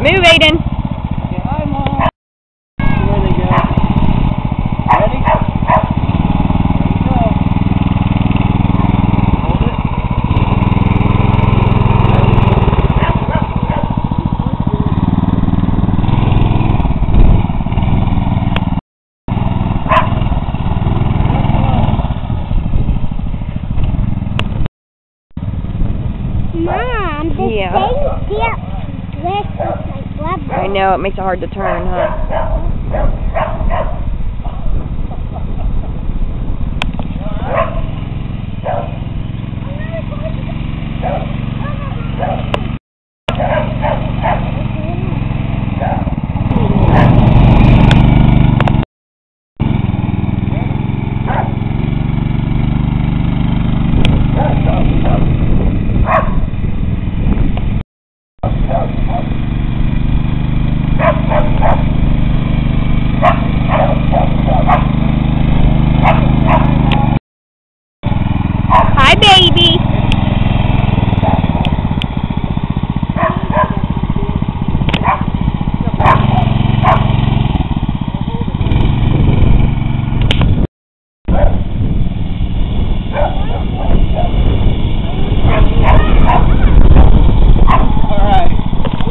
Move, Aiden. Okay, hi, Mom. There they go. Ready? There you go. Hold it. Mom, this Yeah. thing gets twisted like rubber. I know, it makes it hard to turn, huh?